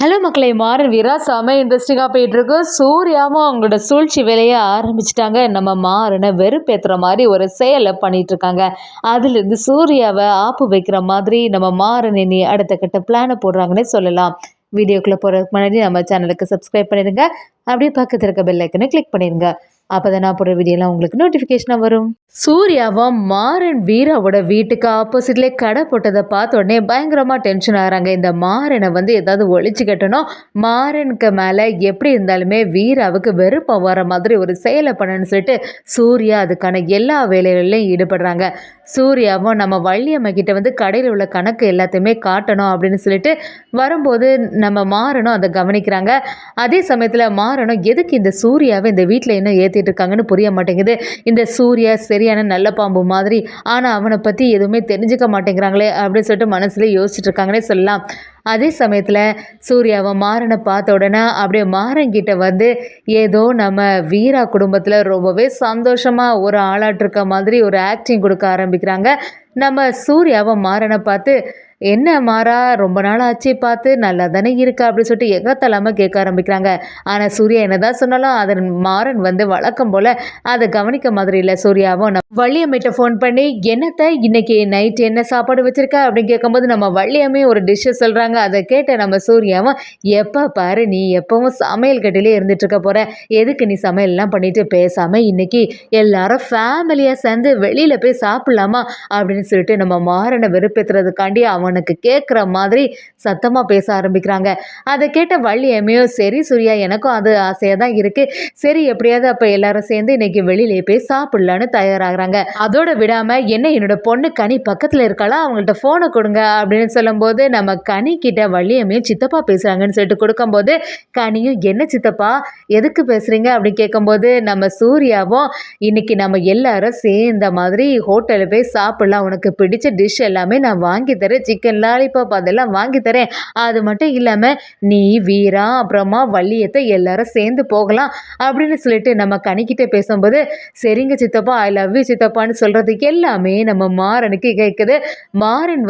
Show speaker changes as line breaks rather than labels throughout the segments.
Hello மக்களே, மாறன் வீரா செம இன்ட்ரெஸ்டிங்காக போயிட்டுருக்கு. சூர்யாவும் அவங்களோட சூழ்ச்சி வேலையை ஆரம்பிச்சிட்டாங்க. நம்ம மாறனை வெறுப்பேற்றுற மாதிரி ஒரு செயலை பண்ணிகிட்ருக்காங்க. அதுலேருந்து சூர்யாவை ஆப்பு வைக்கிற மாதிரி நம்ம மாறன் இனி அடுத்த கட்ட பிளானை போடுறாங்கன்னே சொல்லலாம். வீடியோக்குள்ளே போகிறதுக்கு முன்னாடி நம்ம சேனலுக்கு சப்ஸ்கிரைப் பண்ணிடுங்க. அப்படியே பக்கத்தில் இருக்க பெல் ஐக்கனை கிளிக் பண்ணிடுங்க. அப்போ தான் நான் போடுற வீடியோலாம் உங்களுக்கு நோட்டிஃபிகேஷனாக வரும். சூர்யாவும் மாறன் வீராவோட வீட்டுக்கு ஆப்போசிட்லேயே கடை போட்டதை பார்த்த உடனே பயங்கரமாக டென்ஷன் ஆகிறாங்க. இந்த மாறனை ஏதாவது ஒழிச்சு கட்டணும், மாறனுக்கு மேலே எப்படி இருந்தாலுமே வீராவுக்கு வெறுப்பம் வர மாதிரி ஒரு செயலை பண்ணணும்னு சொல்லிட்டு சூர்யா அதுக்கான எல்லா வேலைகளிலையும் ஈடுபடுறாங்க. சூர்யாவும் நம்ம வள்ளியம்மா கிட்ட கடையில் உள்ள கணக்கு எல்லாத்தையுமே காட்டணும் அப்படின்னு சொல்லிட்டு வரும்போது நம்ம மாறனும் அதை கவனிக்கிறாங்க. அதே சமயத்தில் மாறனும் எதுக்கு இந்த சூர்யாவை இந்த வீட்டில் இன்னும் ஏற்றிட்டு இருக்காங்கன்னு புரிய மாட்டேங்குது. இந்த சூர்யா சரியான நல்ல பாம்பு மாதிரி, ஆனால் அவனை பற்றி எதுவுமே தெரிஞ்சுக்க மாட்டேங்கிறாங்களே அப்படின்னு சொல்லிட்டு மனசுல யோசிச்சுட்டு இருக்காங்கன்னே சொல்லலாம். அதே சமயத்தில் சூர்யாவை மாறனை பார்த்த உடனே அப்படியே மாறன்கிட்ட ஏதோ நம்ம வீரா குடும்பத்தில் ரொம்பவே சந்தோஷமாக ஒரு ஆளாட்டிருக்க மாதிரி ஒரு ஆக்டிங் கொடுக்க ஆரம்பிக்கிறாங்க. நம்ம சூர்யாவை மாறனை பார்த்து, என்ன மாறா, ரொம்ப நாள் ஆச்சு பார்த்து, நல்லா தானே இருக்கா அப்படின்னு சொல்லிட்டு எகத்தலாமல் கேட்க ஆரம்பிக்கிறாங்க. ஆனால் சூர்யா என்னதான் சொன்னாலும் அதன் மாறன் வழக்கம் போல் அதை கவனிக்க மாதிரி இல்லை. சூர்யாவும் வள்ளியம்மிட்ட ஃபோன் பண்ணி, என்னத்தை இன்னைக்கு நைட் என்ன சாப்பாடு வச்சுருக்க அப்படின்னு கேட்கும்போது நம்ம வள்ளியம்மே ஒரு டிஷ்ஷை சொல்கிறாங்க. அதை கேட்ட நம்ம சூர்யாவும், எப்போ பாரு நீ எப்பவும் சமையல் கட்டிலே இருந்துகிட்ருக்க போகிற, எதுக்கு நீ சமையல்லாம் பண்ணிட்டு பேசாமல் இன்னைக்கு எல்லாரும் ஃபேமிலியாக சேர்ந்து வெளியில் போய் சாப்பிட்லாமா அப்படின்னு சொல்லிட்டு நம்ம மாறனை வெறுப்பேற்றுறதுக்காண்டி அவனுக்கு கேட்குற மாதிரி சத்தமாக பேச ஆரம்பிக்கிறாங்க. அதை கேட்ட வள்ளியம்மையோ, சரி சூர்யா, எனக்கும் அது ஆசையாக தான் இருக்குது, சரி எப்படியாவது அப்போ எல்லாரும் சேர்ந்து இன்னைக்கு வெளியிலே போய் சாப்பிட்லான்னு தயாராகிறாங்க. அதோட விடாமல், என்ன என்னோட பொண்ணு கனி பக்கத்தில் இருக்காளா, அவங்கள்ட்ட ஃபோனை கொடுங்க அப்படின்னு சொல்லும்போது நம்ம கனி கிட்ட வள்ளியம்மையும் சித்தப்பா பேசுகிறாங்கன்னு சொல்லிட்டு கொடுக்கும்போது கனியும், என்ன சித்தப்பா எதுக்கு பேசுகிறீங்க அப்படின்னு கேட்கும்போது நம்ம சூர்யாவும், இன்னைக்கு நம்ம எல்லாரும் சேர்ந்த மாதிரி ஹோட்டலில் போய் சாப்பிட்லாம், உனக்கு பிடிச்ச டிஷ் எல்லாமே நான் வாங்கி தரேன், சிக்கன் லாலிபாப் அதெல்லாம் வாங்கி தரேன், அது மட்டும் இல்லாமல் நீ வீரா அப்புறமா வள்ளியத்தை எல்லாரும் சேர்ந்து போகலாம் அப்படின்னு சொல்லிட்டு நம்ம கனிக்கிட்ட பேசும்போது, சரிங்க சித்தப்பா, ஐ லவ் யூ சித்தப்பான்னு சொல்கிறதுக்கு எல்லாமே நம்ம மாறனுக்கு கேட்குது. மாறன்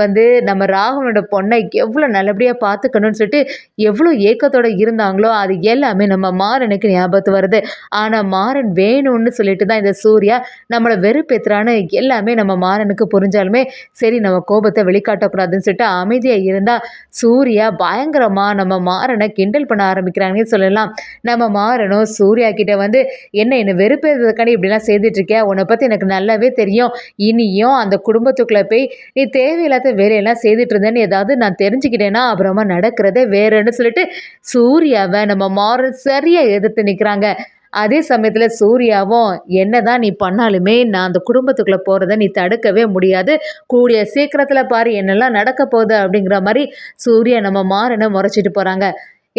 நம்ம ராகவனோட பொண்ணை எவ்வளோ நல்லபடியாக பார்த்துக்கணும்னு சொல்லிட்டு எவ்வளோ ஏக்கத்தோடு இருந்தாங்களோ அது எல்லாமே நம்ம மாறனுக்கு ஞாபகத்து வருது. ஆனால் மாறன் வேணும்னு சொல்லிட்டு தான் இந்த சூர்யா நம்மளை வெறுப்பேற்றுறான்னு எல்லாமே நம்ம மாறனுக்கு புரிஞ்சாலுமே சரி நம்ம கோபத்தை வெளிக்காட்டக்கூடாதுன்னு சொல்லிட்டு அமைதியாக இருந்தால் சூர்யா பயங்கரமாக நம்ம மாறனை கிண்டல் பண்ண ஆரம்பிக்கிறாங்கன்னு சொல்லலாம். நம்ம மாறனும் சூர்யா கிட்ட என்னை வெறுப்பேறதுக்காண்டி இப்படிலாம் செய்துட்ருக்கியா, உன்னை பற்றி எனக்கு நல்லாவே தெரியும், இனியும் அந்த குடும்பத்துக்குள்ளே போய் நீ தேவையில்லாத வேலையெல்லாம் செய்துட்டு இருந்தேன்னு ஏதாவது நான் தெரிஞ்சுக்கிட்டேன்னா அப்புறமா நடக்கிறதே வேறுன்னு சொல்லிட்டு சூர்யாவை நம்ம மாறன் சரியாக எதிர்த்து நிற்கிறாங்க. அதே சமயத்தில் சூர்யாவும், என்னதான் நீ பண்ணாலுமே நான் அந்த குடும்பத்துக்குள்ளே போகிறத நீ தடுக்கவே முடியாது, கூடிய சீக்கிரத்தில் பாரு என்னெல்லாம் நடக்க போகுது அப்படிங்கிற மாதிரி சூர்யா நம்ம மாறனை முறைச்சிட்டு போகிறாங்க.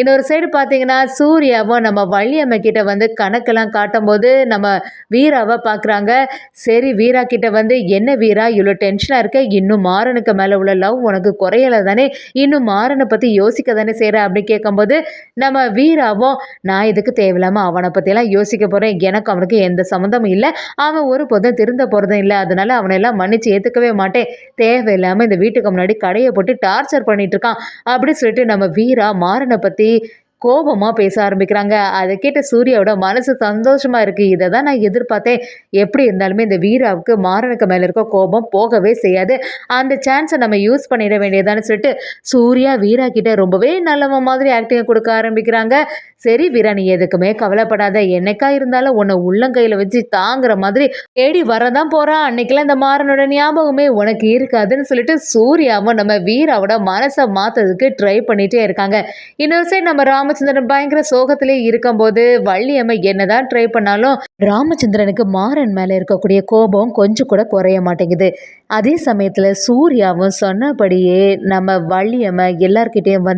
இன்னொரு சைடு பார்த்தீங்கன்னா சூர்யாவும் நம்ம வள்ளியம்மை கிட்ட கணக்கெல்லாம் காட்டும்போது நம்ம வீராவை பார்க்குறாங்க. சரி வீரா கிட்ட என்ன வீரா இவ்வளோ டென்ஷனாக இருக்க, இன்னும் மாறனுக்கு மேலே உள்ள லவ் உனக்கு குறையலை தானே, இன்னும் மாறனை பற்றி யோசிக்க தானே செய்கிற அப்படின்னு கேட்கும்போது நம்ம வீராவும், நான் இதுக்கு தேவையில்லாமல் அவனை பற்றியெல்லாம் யோசிக்க போகிறேன், எனக்கு அவனுக்கு எந்த சம்மந்தமும் இல்லை, அவன் ஒரு பொதும் திருந்த போகிறதும் இல்லை, அதனால் அவனையெல்லாம் மன்னிச்சு ஏற்றுக்கவே மாட்டேன், தேவையில்லாமல் இந்த வீட்டுக்கு முன்னாடி கடையை போட்டு டார்ச்சர் பண்ணிட்டு இருக்கான் அப்படி சொல்லிட்டு நம்ம வீரா மாறனை பற்றி கோபமாக பேச ஆரம்பிக்கிறாங்க. அதை கேட்ட சூர்யாவோட மனசு சந்தோஷமாக இருக்குது. இதை தான் நான் எதிர்பார்த்தேன். எப்படி இருந்தாலுமே இந்த வீராவுக்கு மாறனுக்கு மேலே இருக்க கோபம் போகவே செய்யாது, அந்த சான்ஸை நம்ம யூஸ் பண்ணிட வேண்டியதான்னு சொல்லிட்டு சூர்யா வீரா கிட்ட ரொம்பவே நல்லவன் மாதிரி ஆக்டிங்கை கொடுக்க ஆரம்பிக்கிறாங்க. சரி வீரா, நீ எதுக்குமே கவலைப்படாத, என்னைக்கா இருந்தாலும் உன்னை உள்ளங்கையில் வச்சு தாங்குற மாதிரி தேடி வரதான் போகிறான், அன்னைக்கெல்லாம் இந்த மாறனோட ஞாபகமே உனக்கு இருக்காதுன்னு சொல்லிட்டு சூர்யாவும் நம்ம வீராவோட மனசை மாற்றதுக்கு ட்ரை பண்ணிகிட்டே இருக்காங்க. இன்னொரு சைடு நம்ம ராமச்சந்திரன் பயங்கர சோகத்திலே இருக்கும்போது வள்ளியம்மை என்னதான் ட்ரை பண்ணாலும் ராமச்சந்திரனுக்கு மாறன் மேலே இருக்கக்கூடிய கோபம் கொஞ்சம் கூட குறைய மாட்டேங்குது. அதே சமயத்தில் சூர்யாவும் சொன்னபடியே நம்ம வள்ளியம்மை எல்லார்கிட்டேயும்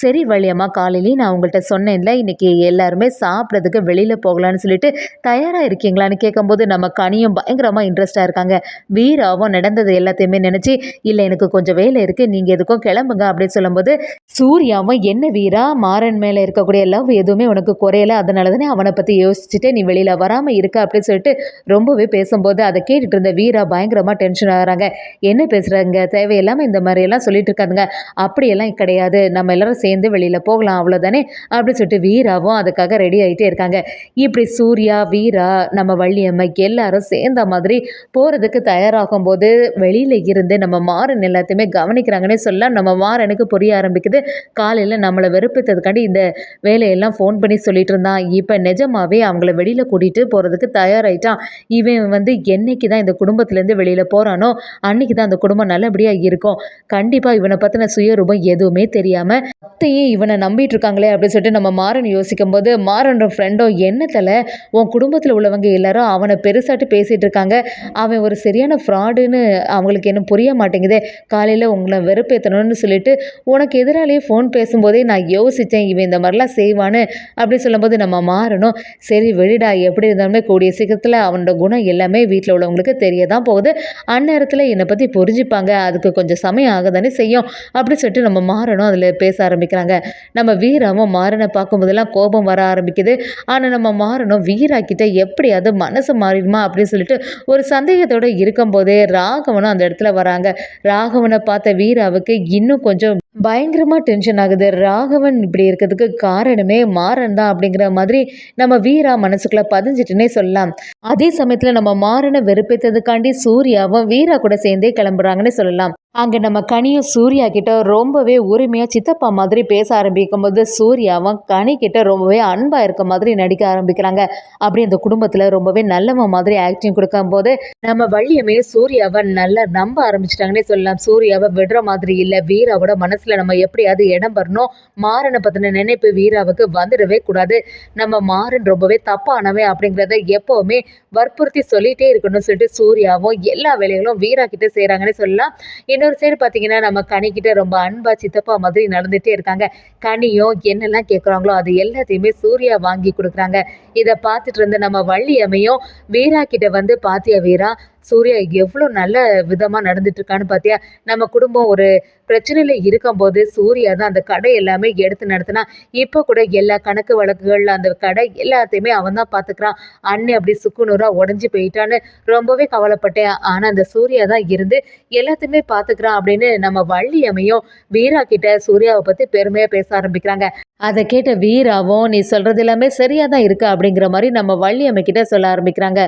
சரி வள்ளியம்மா, காலையிலேயே நான் உங்கள்கிட்ட சொன்னேன்ல இன்னைக்கு எல்லாருமே சாப்பிட்றதுக்கு வெளியில் போகலான்னு சொல்லிட்டு தயாராக இருக்கீங்களான்னு கேட்கும்போது நம்ம கனியும் பயங்கரமாக இன்ட்ரெஸ்டாக இருக்காங்க. வீராவும் நடந்தது எல்லாத்தையுமே நினச்சி, இல்லை எனக்கு கொஞ்சம் வேலை இருக்குது, நீங்கள் எதுக்கும் கிளம்புங்க அப்படின்னு சொல்லும்போது சூர்யாவும், என்ன வீரா மாறன் மேலே மேலே இருக்கக்கூடிய லவ் எதுவுமே உனக்கு குறையல. அதனால தானே அவனை பற்றி யோசிச்சுட்டு நீ வெளியில் வராமல் இருக்க அப்படின்னு சொல்லிட்டு ரொம்பவே பேசும்போது அதை கேட்டுட்டு இருந்த வீரா பயங்கரமாக டென்ஷன் ஆகுறாங்க. என்ன பேசுகிறாங்க, தேவையில்லாமல் இந்த மாதிரியெல்லாம் சொல்லிட்டு இருக்காதுங்க. அப்படியெல்லாம் கிடையாது, நம்ம எல்லாரும் சேர்ந்து வெளியில் போகலாம் அவ்வளோதானே அப்படின்னு சொல்லிட்டு வீராவும் அதுக்காக ரெடி ஆகிட்டே இருக்காங்க. இப்படி சூர்யா, வீரா, நம்ம வள்ளியம்மை எல்லாரும் சேர்ந்த மாதிரி போகிறதுக்கு தயாராகும் போது வெளியில் இருந்து நம்ம மாறன் எல்லாத்தையுமே கவனிக்கிறாங்கன்னே சொல்லலாம். நம்ம மாறனுக்கு புரிய ஆரம்பிக்குது. காலையில் நம்மளை வெறுப்பேற்றதுக்காண்டி இந்த வேலையெல்லாம் ஃபோன் பண்ணி சொல்லிட்டு இருந்தான். இப்போ நிஜமாவே அவங்கள வெளியில் கூட்டிகிட்டு போகிறதுக்கு தயாராகிட்டான். இவன் வந்து என்னைக்கு தான் இந்த குடும்பத்துலேருந்து வெளியில் போகிறானோ அன்னைக்கு தான் அந்த குடும்பம் நல்லபடியாக இருக்கும். கண்டிப்பாக இவனை பற்றின சுயரூபம் எதுவுமே தெரியாமல் அத்தையும் இவனை நம்பிட்டு இருக்காங்களே அப்படின்னு சொல்லிட்டு நம்ம மாறன் யோசிக்கும் போது மாறன்ற ஃப்ரெண்டும் என்னத்தில் உன் குடும்பத்தில் உள்ளவங்க எல்லாரும் அவனை பெருசாட்டு பேசிகிட்டு இருக்காங்க. அவன் ஒரு சரியான ஃப்ராடுன்னு அவங்களுக்கு என்ன புரிய மாட்டேங்குதே. காலையில் உங்களை வெறுப்பேற்றணும்னு சொல்லிட்டு உனக்கு எதிராலேயே ஃபோன் பேசும்போதே நான் யோசித்தேன் இவன் இந்த மாதிரிலாம் செய்வான்னு அப்படி சொல்லும்போது நம்ம மாறணும். சரி விடுடா, எப்படி இருந்தாலுமே கூடிய சீக்கிரத்தில் அவனோட குணம் எல்லாமே வீட்டில் உள்ளவங்களுக்கு தெரிய தான் போகுது. அந்நேரத்தில் என்னை பற்றி புரிஞ்சுப்பாங்க. அதுக்கு கொஞ்சம் சமயம் ஆக தானே செய்யும் அப்படி சொல்லிட்டு நம்ம மாறணும் அதில் பேச ஆரம்பிக்கிறாங்க. நம்ம வீராவும் மாறனை பார்க்கும்போதெல்லாம் கோபம் வர ஆரம்பிக்குது. ஆனால் நம்ம மாறணும் வீரா கிட்ட எப்படியாவது மனசு மாறிடுமா அப்படின்னு சொல்லிட்டு ஒரு சந்தேகத்தோடு இருக்கும்போதே ராகவனும் அந்த இடத்துல வராங்க. ராகவனை பார்த்த வீராவுக்கு இன்னும் கொஞ்சம் பயங்கரமாக டென்ஷன் ஆகுது. ராகவன் இப்படி இருக்கிறதுக்கு காரணமே மாறன் தான் அப்படிங்கிற மாதிரி நம்ம வீரா மனசுக்குள்ளே பதிஞ்சிட்டுனே சொல்லலாம். அதே சமயத்தில் நம்ம மாறனை வெறுப்பேற்றதுக்காண்டி சூர்யாவும் வீரா கூட சேர்ந்தே கிளம்புறாங்கன்னு சொல்லலாம். அங்கே நம்ம கனியும் சூர்யா கிட்ட ரொம்பவே உரிமையாக சித்தப்பா மாதிரி பேச ஆரம்பிக்கும் போது சூர்யாவும் கனி கிட்ட ரொம்பவே அன்பாக இருக்க மாதிரி நடிக்க ஆரம்பிக்கிறாங்க. அப்படி அந்த குடும்பத்தில் ரொம்பவே நல்லவன் மாதிரி ஆக்டிங் கொடுக்கும் போது நம்ம வள்ளியமே சூர்யாவை நல்லா நம்ப ஆரம்பிச்சிட்டாங்கன்னே சொல்லலாம். சூர்யாவை விடுற மாதிரி இல்லை. வீராவோட மனசில் நம்ம எப்படியாவது இடம் பெறணும். மாறனை பற்றின நினைப்பு வீராவுக்கு வந்துடவே கூடாது. நம்ம மாறன் ரொம்பவே தப்பானவே அப்படிங்கிறத எப்போவுமே வற்புறுத்தி சொல்லிகிட்டே இருக்கணும்னு சொல்லிட்டு சூர்யாவும் எல்லா வேலைகளும் வீரா கிட்ட செய்கிறாங்கன்னே சொல்லலாம். இன்னொரு சைடு பார்த்தீங்கன்னா நம்ம கனிக்கிட்ட ரொம்ப அன்பா சித்தப்பா மாதிரி நடந்துகிட்டே இருக்காங்க. கனியும் என்னெல்லாம் கேட்குறாங்களோ அது எல்லாத்தையுமே சூர்யா வாங்கி கொடுக்குறாங்க. இதை பார்த்துட்டு இருந்த நம்ம வள்ளியம்மையும் வீரா கிட்ட வந்து பாத்தியா வீரா, சூர்யா எவ்வளோ நல்ல விதமாக நடந்துட்டு இருக்கான்னு பார்த்தியா, நம்ம குடும்பம் ஒரு பிரச்சனையில் இருக்கும்போது சூர்யா தான் அந்த கடை எல்லாமே எடுத்து நடத்தினா. இப்போ கூட எல்லா கணக்கு வழக்குகள் அந்த கடை எல்லாத்தையுமே அவன் தான் பார்த்துக்கிறான். அண்ணி அப்படி சுக்குநூறாக உடஞ்சி போயிட்டான்னு ரொம்பவே கவலைப்பட்டேன். ஆனால் அந்த சூர்யா தான் இருந்து எல்லாத்தையுமே பார்த்துக்கிறான் அப்படின்னு நம்ம வள்ளியம்மையும் வீரா கிட்ட சூர்யாவை பற்றி பெருமையாக பேச ஆரம்பிக்கிறாங்க. அதை கேட்ட வீராவும் நீ சொல்கிறது எல்லாமே சரியாக தான் இருக்கு அப்படிங்கிற மாதிரி நம்ம வள்ளியம்மை கிட்ட சொல்ல ஆரம்பிக்கிறாங்க.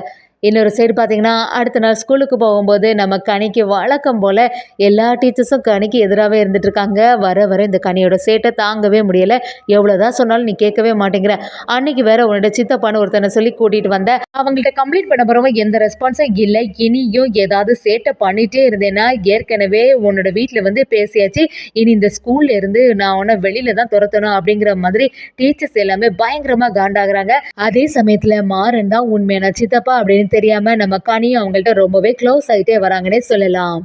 இன்னொரு சைடு பார்த்தீங்கன்னா அடுத்த நாள் ஸ்கூலுக்கு போகும்போது நம்ம கனிக்கு வழக்கம் போல் எல்லா டீச்சர்ஸும் கனிக்கு எதிராகவே இருந்துட்டு இருக்காங்க. வர வர இந்த கனியோட சேட்டை தாங்கவே முடியலை. எவ்வளோதான் சொன்னாலும் நீ கேட்கவே மாட்டேங்கிற. அன்னைக்கு வேற உன்னோட சித்தப்பான்னு ஒருத்தனை சொல்லி கூட்டிகிட்டு வந்த, அவங்கள்ட்ட கம்ப்ளீட் பண்ண போகிறவங்க எந்த ரெஸ்பான்ஸும் இல்லை. இனியும் ஏதாவது சேட்டை பண்ணிகிட்டே இருந்தேன்னா ஏற்கனவே உன்னோட வீட்டில் வந்து பேசியாச்சு. இனி இந்த ஸ்கூல்ல இருந்து நான் உன்னை வெளியில தான் துரத்தணும் அப்படிங்கிற மாதிரி டீச்சர்ஸ் எல்லாமே பயங்கரமாக காண்டாகிறாங்க. அதே சமயத்தில் மாறன் தான் உண்மையான சித்தப்பா அப்படின்னு தெரியாம நம்ம கனியும் அவங்கள்ட்ட ரொம்பவே க்ளோஸ் ஆகிட்டே வராங்கன்னே சொல்லலாம்.